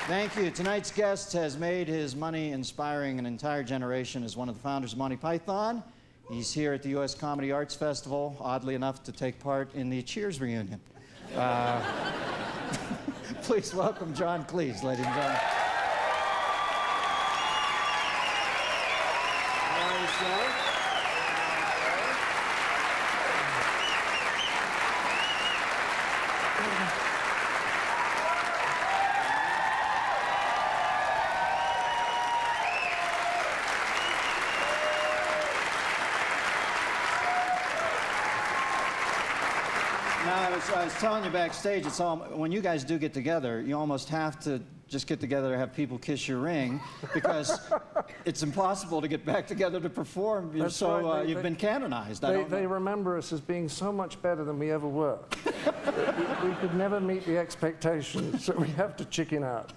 Thank you. Tonight's guest has made his money inspiring an entire generation as one of the founders of Monty Python. He's here at the U.S. Comedy Arts Festival, oddly enough, to take part in the Cheers reunion. Please welcome John Cleese, ladies and gentlemen. How are you, sir? I was telling you backstage, it's all, when you guys do get together, you almost have to just get together to have people kiss your ring, because it's impossible to get back together to perform. You're you've been canonized. They remember us as being so much better than we ever were. we could never meet the expectations, so we have to chicken out.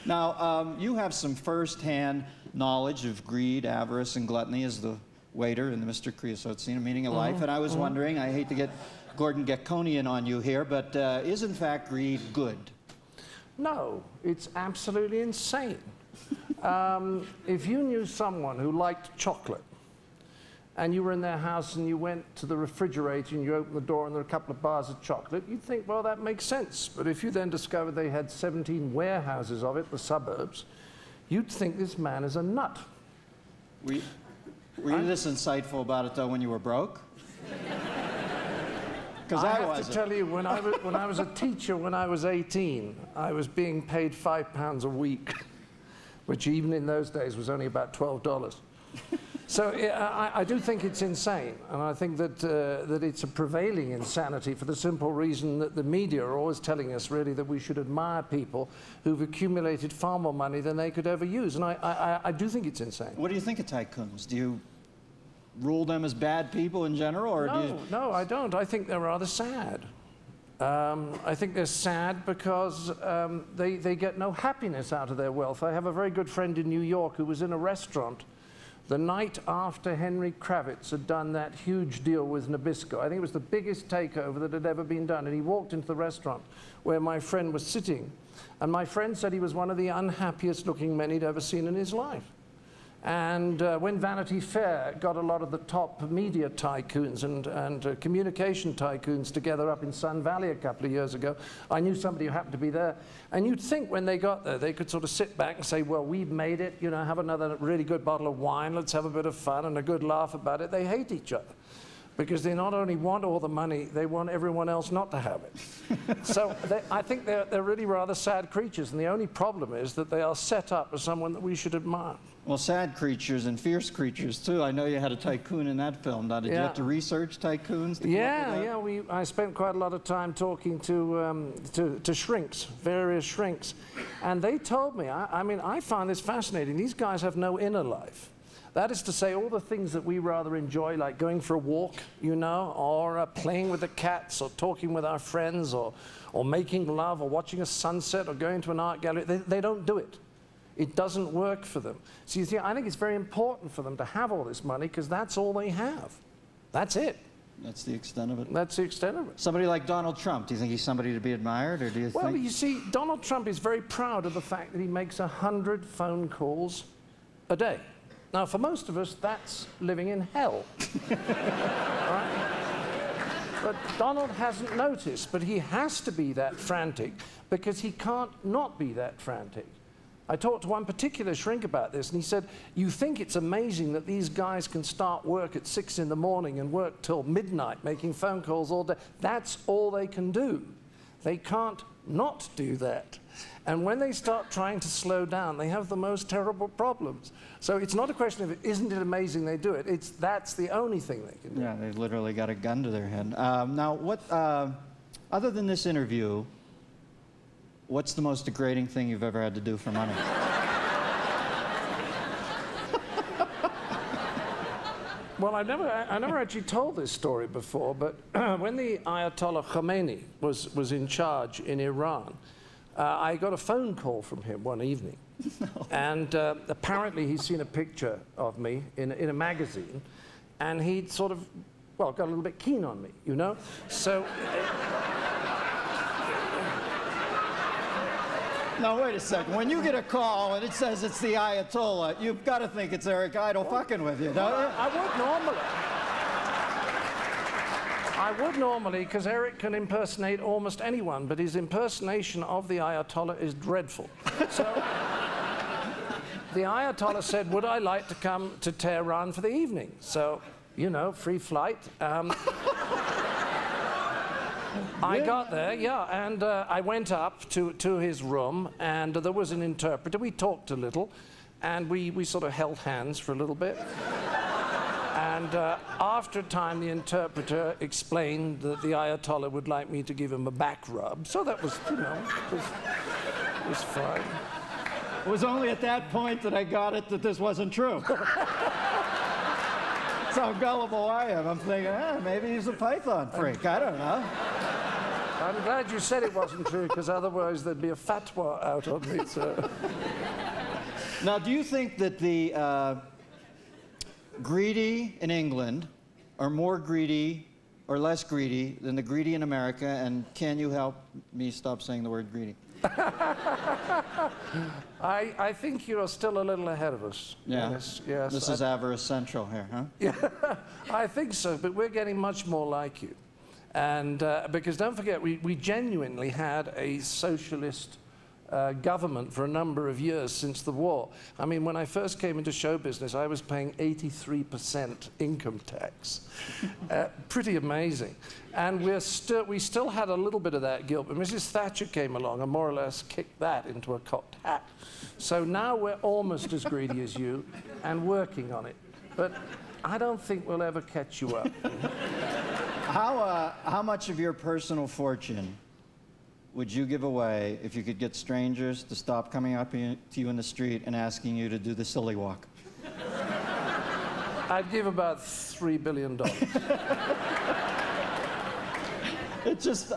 Now, you have some first-hand knowledge of greed, avarice, and gluttony as the waiter in the Mr. Creosote scene, A Meaning of Life, and I was wondering, I hate to get Gordon Gekkonian on you here, but is in fact greed good? No, it's absolutely insane. If you knew someone who liked chocolate, and you were in their house and you went to the refrigerator and you opened the door and there were a couple of bars of chocolate, you'd think, well, that makes sense. But if you then discovered they had 17 warehouses of it, the suburbs, you'd think this man is a nut. Were you this insightful about it, though, when you were broke? I have to tell you, when I was a teacher when I was 18, I was being paid £5 a week, which even in those days was only about $12. So I do think it's insane, and I think that, that it's a prevailing insanity for the simple reason that the media are always telling us, really, that we should admire people who've accumulated far more money than they could ever use, and I do think it's insane. What do you think of tycoons? Do you rule them as bad people in general, or do you... No, I don't. I think they're rather sad. I think they're sad because they get no happiness out of their wealth. I have a very good friend in New York who was in a restaurant the night after Henry Kravitz had done that huge deal with Nabisco. I think it was the biggest takeover that had ever been done. And he walked into the restaurant where my friend was sitting. And my friend said he was one of the unhappiest looking men he'd ever seen in his life. And when Vanity Fair got a lot of the top media tycoons and communication tycoons together up in Sun Valley a couple of years ago, I knew somebody who happened to be there. And you'd think when they got there, they could sort of sit back and say, well, we've made it, you know, have another really good bottle of wine, let's have a bit of fun and a good laugh about it. They hate each other, because they not only want all the money, they want everyone else not to have it. So I think they're really rather sad creatures, and the only problem is that they are set up as someone that we should admire. Well, sad creatures and fierce creatures, too. I know you had a tycoon in that film. Now, did you have to research tycoons? I spent quite a lot of time talking to shrinks, various shrinks, and they told me, I mean, I found this fascinating. These guys have no inner life. That is to say, all the things that we rather enjoy, like going for a walk, you know, or playing with the cats, or talking with our friends, or making love, or watching a sunset, or going to an art gallery, they don't do it. It doesn't work for them. So you see, I think it's very important for them to have all this money, because that's all they have. That's it. That's the extent of it? That's the extent of it. Somebody like Donald Trump, do you think he's somebody to be admired, or do you think... Well, you see, Donald Trump is very proud of the fact that he makes 100 phone calls a day. Now, for most of us, that's living in hell. Right? But Donald hasn't noticed, but he has to be that frantic, because he can't not be that frantic. I talked to one particular shrink about this, and he said, you think it's amazing that these guys can start work at 6 in the morning and work till midnight making phone calls all day. That's all they can do. They can't not do that. And when they start trying to slow down, they have the most terrible problems. So it's not a question of, isn't it amazing they do it? It's, that's the only thing they can do. Yeah, they've literally got a gun to their head. Now, what, other than this interview, what's the most degrading thing you've ever had to do for money? Well, I never actually told this story before, but when the Ayatollah Khomeini was in charge in Iran, I got a phone call from him one evening. No. And apparently he'd seen a picture of me in a magazine, and he'd sort of, well, got a little bit keen on me, you know? So... Now, wait a second. When you get a call and it says it's the Ayatollah, you've got to think it's Eric Idle fucking with you, don't you? I would normally, because Eric can impersonate almost anyone, but his impersonation of the Ayatollah is dreadful. So the Ayatollah said, would I like to come to Tehran for the evening? So, you know, free flight. I got there, yeah, and I went up to his room, and there was an interpreter. We talked a little, and we sort of held hands for a little bit. And after a time, the interpreter explained that the Ayatollah would like me to give him a back rub. So that was, you know, it was fine. It was only at that point that I got it that this wasn't true. That's how gullible I am. I'm thinking, maybe he's a Python freak. I don't know. I'm glad you said it wasn't true, because otherwise there'd be a fatwa out on me. So. Now, do you think that the greedy in England are more greedy or less greedy than the greedy in America? And can you help me stop saying the word greedy? I think you're still a little ahead of us. Yeah. Yes. This is Avarice Central here, huh? Yeah, I think so, but we're getting much more like you. And because don't forget, we genuinely had a socialist government for a number of years since the war. I mean, when I first came into show business, I was paying 83% income tax. Pretty amazing. And we still had a little bit of that guilt, but Mrs. Thatcher came along and more or less kicked that into a cocked hat. So now we're almost as greedy as you and working on it. But I don't think we'll ever catch you up. How much of your personal fortune would you give away if you could get strangers to stop coming up to you in the street and asking you to do the silly walk? I'd give about $3 billion. It just,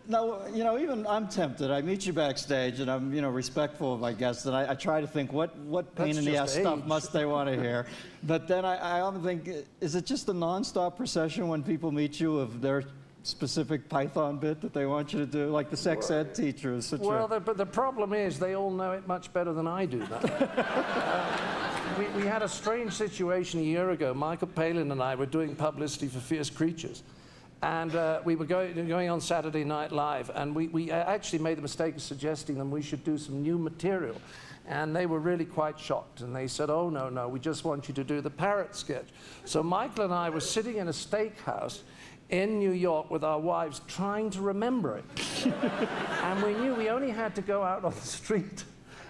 no, you know, even I'm tempted. I meet you backstage, and I'm, you know, respectful of my guests, and I try to think, what pain in the ass stuff must they want to hear? But then I often think, is it just a nonstop procession when people meet you of their specific Python bit that they want you to do, like the sex ed teacher is such but the problem is they all know it much better than I do. We had a strange situation a year ago. Michael Palin and I were doing publicity for Fierce Creatures, and we were going on Saturday Night Live, and we actually made the mistake of suggesting them we should do some new material. And they were really quite shocked, and they said, oh, no, we just want you to do the parrot sketch. So Michael and I were sitting in a steakhouse in New York with our wives trying to remember it. And we knew we only had to go out on the street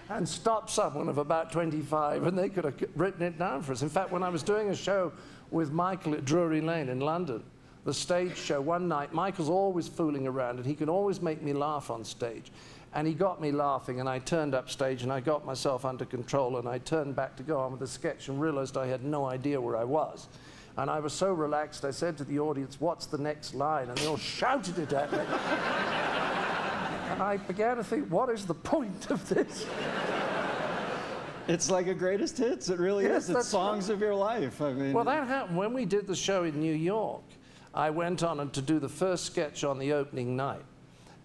and stop someone of about 25, and they could have written it down for us. In fact, when I was doing a show with Michael at Drury Lane in London, the stage show, one night, Michael's always fooling around, and he can always make me laugh on stage. And he got me laughing, and I turned up stage, and I got myself under control, and I turned back to go on with the sketch and realized I had no idea where I was. And I was so relaxed, I said to the audience, what's the next line? And they all shouted it at me. And I began to think, what is the point of this? It's like a greatest hits. It really is. It's songs of your life. I mean, well, that happened when we did the show in New York. I went on to do the first sketch on the opening night.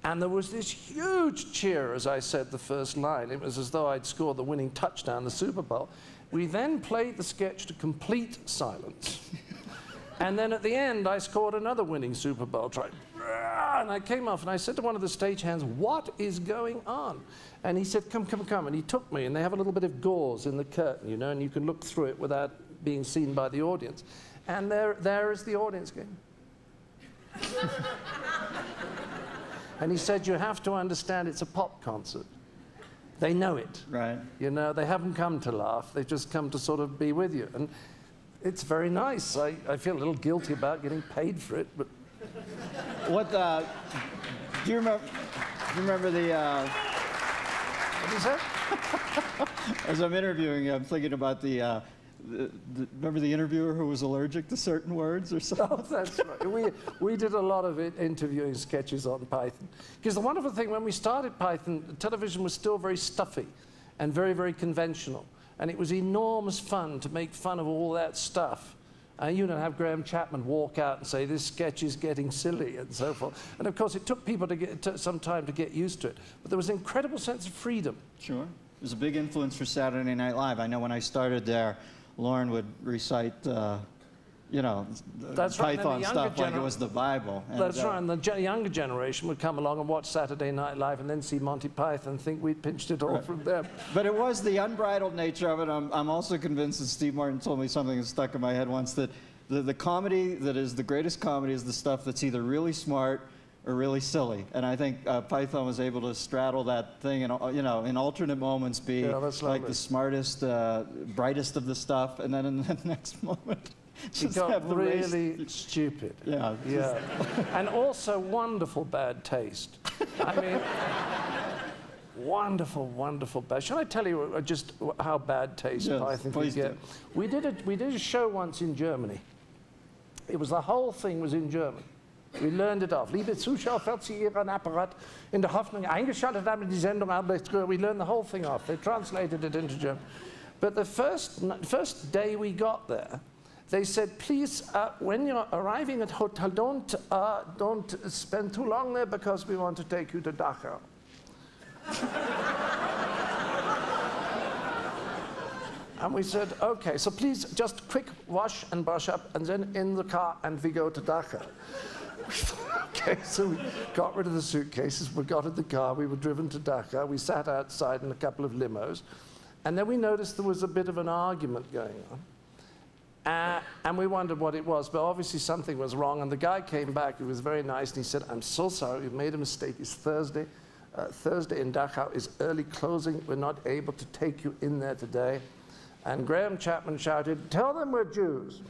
And there was this huge cheer as I said the first line. It was as though I'd scored the winning touchdown in the Super Bowl. We then played the sketch to complete silence. And then at the end, I scored another winning Super Bowl try. And I came off, and I said to one of the stagehands, what is going on? And he said, come. And he took me, and they have a little bit of gauze in the curtain, you know, and you can look through it without being seen by the audience. And there is the audience going. And he said, you have to understand it's a pop concert. They know it. Right. You know, they haven't come to laugh. They've just come to sort of be with you. And it's very nice. I feel a little guilty about getting paid for it, but... What, do you remember the, What is that? As I'm interviewing you, I'm thinking about remember the interviewer who was allergic to certain words or something? Oh, that's right. We did a lot of interviewing sketches on Python. Because the wonderful thing, when we started Python, television was still very stuffy and very, very conventional. And it was enormous fun to make fun of all that stuff You don't have Graham Chapman walk out and say, this sketch is getting silly, and so forth. And of course, it took people some time to get used to it. But there was an incredible sense of freedom. Sure. It was a big influence for Saturday Night Live. I know when I started there, Lauren would recite, you know, Python stuff like it was the Bible. And, that's right, and the younger generation would come along and watch Saturday Night Live and then see Monty Python and think we'd pinched it all from them. But it was the unbridled nature of it. I'm also convinced that Steve Martin told me something that stuck in my head once, that the comedy that is the greatest comedy is the stuff that's either really smart or really silly. And I think Python was able to straddle that thing and, you know, in alternate moments be like the smartest, brightest of the stuff, and then in the next moment just got really stupid. Yeah. Yeah. And also wonderful bad taste. I mean, wonderful, wonderful bad. Shall I tell you just how bad taste Python could get? We did a show once in Germany. It was, the whole thing was in German. We learned it off. Liebe Zuschauer, falls Sie Ihren Apparat in der Hoffnung eingeschaltet haben, die Sendung. We learned the whole thing off. They translated it into German. But the first day we got there, they said, please, when you're arriving at hotel, don't spend too long there because we want to take you to Dachau. And we said, okay, so please just quick wash and brush up, and then in the car, and we go to Dachau. Okay, so we got rid of the suitcases, we got in the car, we were driven to Dachau, we sat outside in a couple of limos, and then we noticed there was a bit of an argument going on. And we wondered what it was, but obviously something was wrong, and the guy came back, he was very nice, and he said, I'm so sorry, we've made a mistake, it's Thursday. Thursday in Dachau is early closing, we're not able to take you in there today. And Graham Chapman shouted, tell them we're Jews.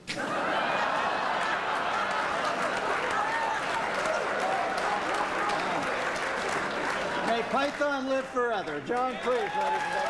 May Python live forever. John Cleese, ladies and gentlemen.